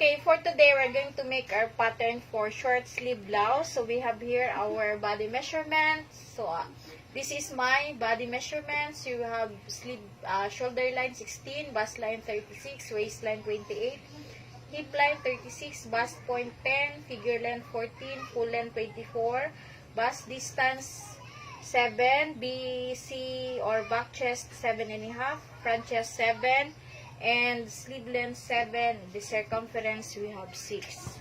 Okay, for today, we're going to make our pattern for short sleeve blouse. So, we have here our body measurements. So, this is my body measurements. You have sleeve, shoulder line 16, bust line 36, waistline 28, hip line 36, bust point 10, figure length 14, full length 24, bust distance 7, BC or back chest 7.5, front chest 7, and sleeve length 7, the circumference we have 6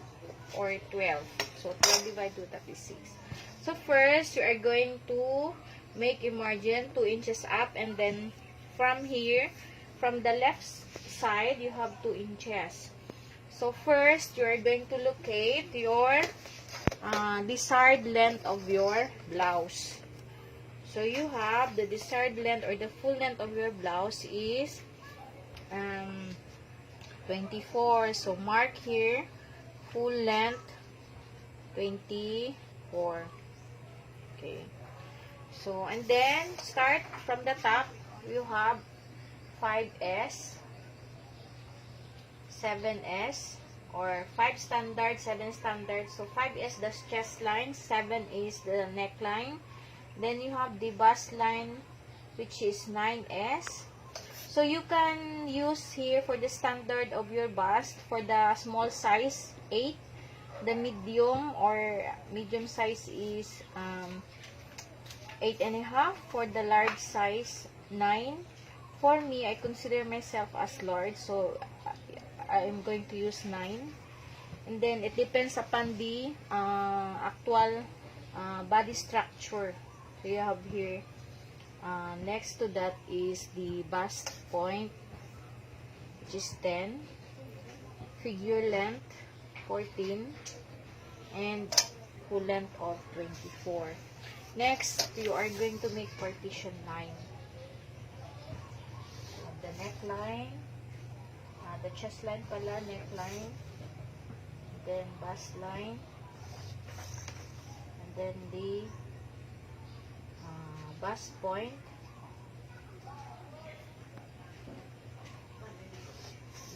or 12. So 12 divided to 36. So first, you are going to make a margin 2 inches up, and then from here, from the left side, you have 2 inches. So first, you are going to locate your desired length of your blouse. So you have the desired length or the full length of your blouse is 24. So mark here, full length 24. Okay. So, and then start from the top. You have 5S, 7S, or 5 standard, 7 standard. So 5S the chest line, 7 is the neckline. Then you have the bust line, which is 9S. So you can use here for the standard of your bust, for the small size 8, the medium or medium size is 8.5, for the large size 9. For me, I consider myself as large, so I am going to use 9. And then it depends upon the actual body structure. So you have here, next to that is the bust point, which is 10, figure length 14, and full length of 24. Next, you are going to make partition line. The neckline, the chest line pala, neckline, then bust line, and then the bust point,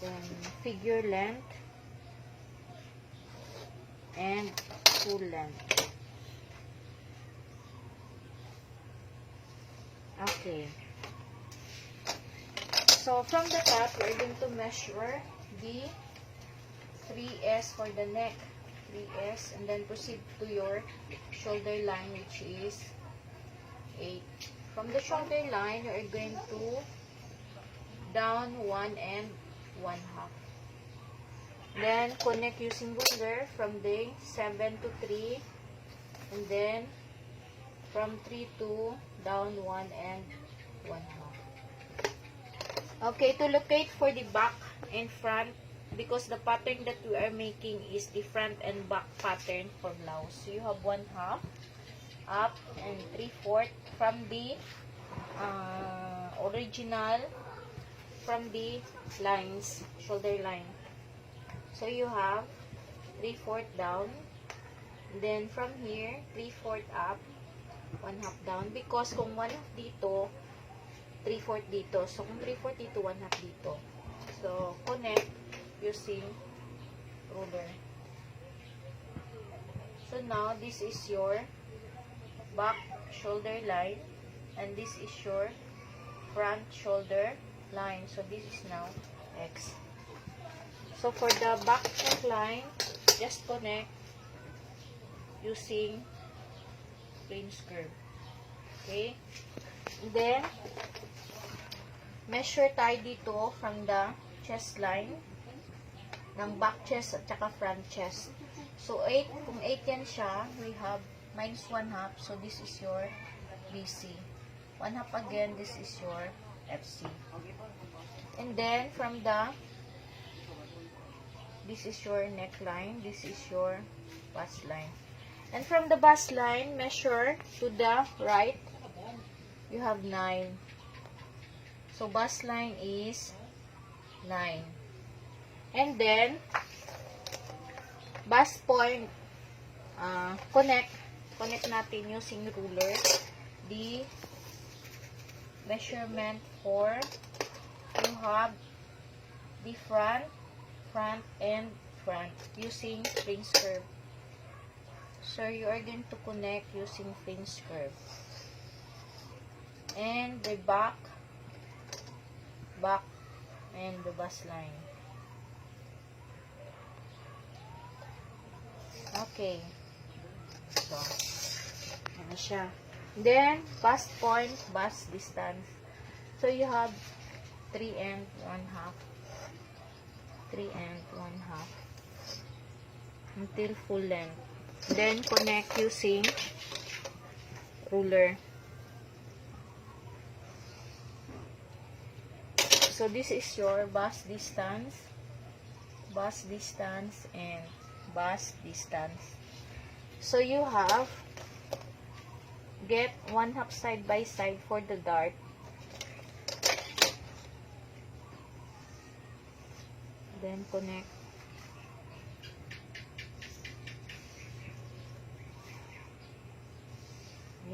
then figure length, and full length. Okay. So from the top, we're going to measure the 3S for the neck, 3S, and then proceed to your shoulder line, which is 8. From the shoulder line, you are going to down 1 and 1/2. Then connect using ruler from the 7 to 3, and then from 3 to down 1 and 1/2. Okay, to locate for the back and front, because the pattern that we are making is the front and back pattern for blouse. So you have 1/2 up and 3/4 from the original, from the lines, shoulder line. So you have 3/4 down, then from here 3/4 up, 1/2 down, because kung 1/2 dito, 3/4 dito. So kung 3/4 dito, 1/2 dito. So connect using ruler. So now this is your back shoulder line, and this is your front shoulder line. So this is now X. So for the back neckline, just connect using range curve. Okay? Then measure tayo dito from the chest line ng back chest at saka front chest. So 8, kung 8 yan siya, we have minus 1/2. So this is your BC. 1/2 again, this is your FC. And then from the, this is your neckline, this is your bust line. And from the bust line, measure to the right, you have 9. So bust line is 9. And then bust point, connect natin using ruler the measurement for, you have the front and front using fringe curve. So you are going to connect using fringe curve. And the back, and the bust line. Okay. So, ano siya. Then, bust point, bust distance. So, you have 3 and 1/2. 3 and 1/2. Until full length. Then, connect using ruler. So, this is your bust distance, and bust distance. So, you have get 1/2 side by side for the dart. Then, connect.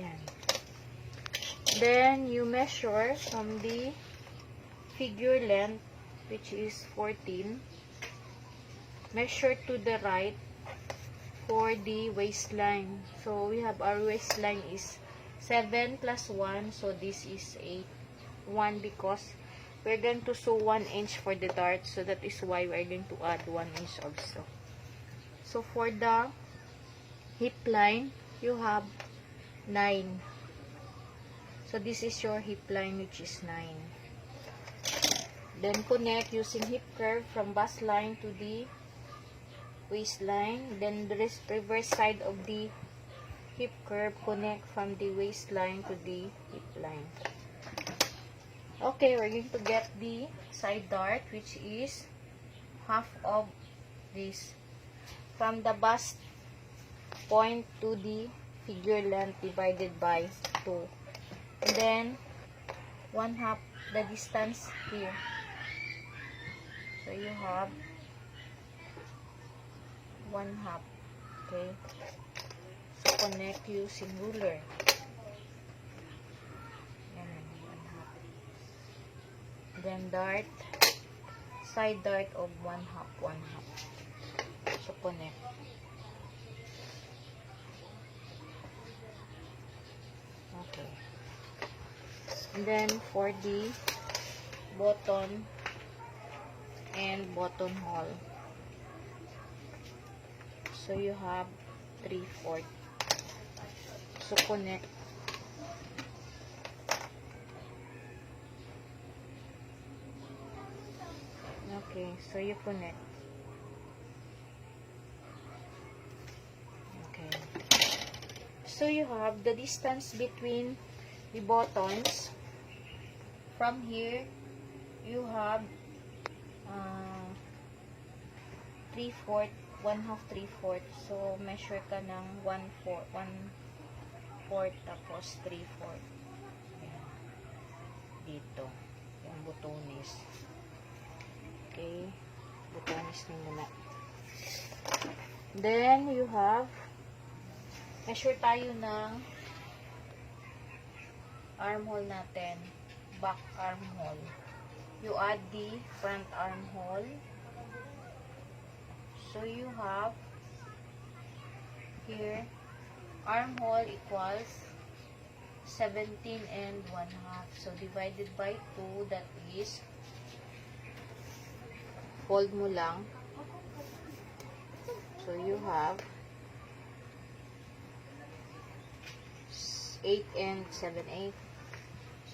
Yan. Then, you measure from the figure length, which is 14. Measure to the right for the waistline. So, we have our waistline is 7 plus 1. So, this is 8. 1 because we're going to sew 1 inch for the dart. So, that is why we're going to add 1 inch also. So, for the hip line, you have 9. So, this is your hip line, which is 9. Then, connect using hip curve from bust line to the waistline. Then, the reverse side of the hip curve, connect from the waistline to the hip line. Okay, we're going to get the side dart, which is half of this. From the bust point to the figure length divided by 2. And then, 1/2 the distance here. So, you have 1/2. Okay. So, connect using ruler. Yan, 1/2. Then, dart. Side dart of 1/2, 1/2. So, connect. Okay. And then, for the button and buttonhole. So, you have 3/4. So, connect. Okay, so you connect. Okay. So, you have the distance between the buttons. From here, you have 3/4, 1/2, 3/4. So, measure ka ng 1/4, 1/4, tapos 3/4. Ayan. Dito. Yung butones. Okay. Butones na muna. Then, you have, measure tayo ng armhole natin. Back armhole. You add the front armhole. So, you have here, armhole equals 17 and 1/2. So, divided by 2, that is, fold mo lang. So, you have 8 and 7/8.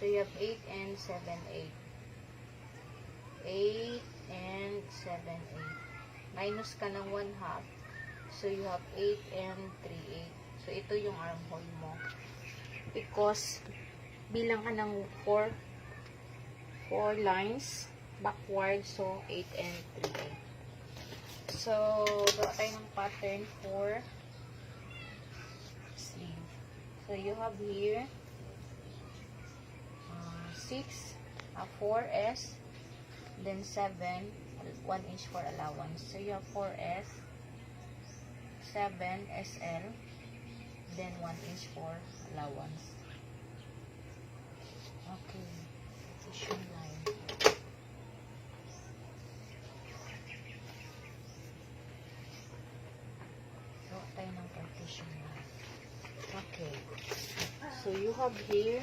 So, you have 8 and 7/8. 8 and 7/8. Minus ka ng 1/2. So, you have 8 and 3/8. So, ito yung armhole mo. Because, bilang ka ng 4 lines backward. So, 8 and 3/8. So, gawa tayo ng pattern for sleeve. So, you have here 6, 4S, then 7, 1 inch for allowance. So, you have 4S, 7 SL, then 1 inch for allowance. Okay. Position line. Okay. So you have here,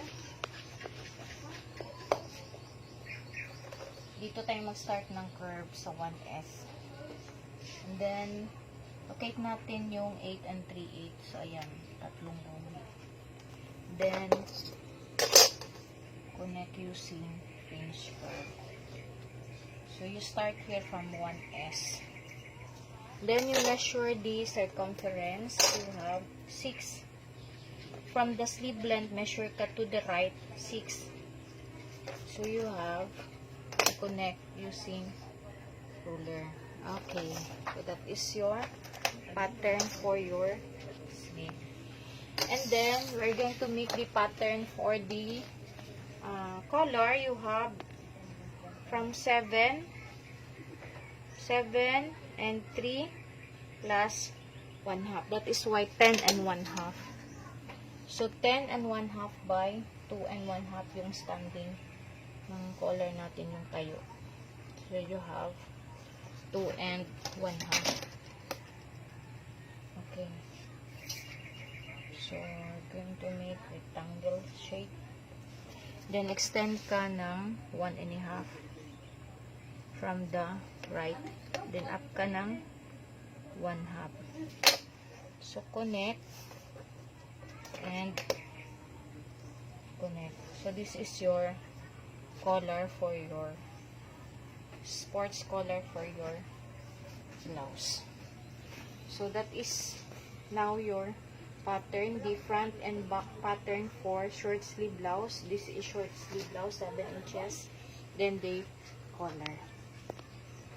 dito tayo mag-start ng curve sa 1S. And then, locate natin yung 8 and 3/8. So, ayan, tatlong row. Then, connect using finish curve. So, you start here from 1S. Then, you measure the circumference. You have 6. From the sleeve length, measure ka to the right, 6. So, you have to connect using ruler. Okay. So, that is your pattern for your sleeve. And then, we're going to make the pattern for the color. You have from 7 and 3 plus 1/2. That is why 10 and 1/2. So, 10 and 1/2 by 2 and 1/2 yung standing ng color natin yung tayo. So, you have 2 and 1/2. Okay. So, we're going to make rectangle shape. Then, extend ka ng 1.5 from the right. Then, up ka ng 1/2. So, connect and connect. So, this is your color for your sports color for your blouse. So, that is now your pattern, the front and back pattern for short sleeve blouse. This is short sleeve blouse, 7 inches. Then the collar.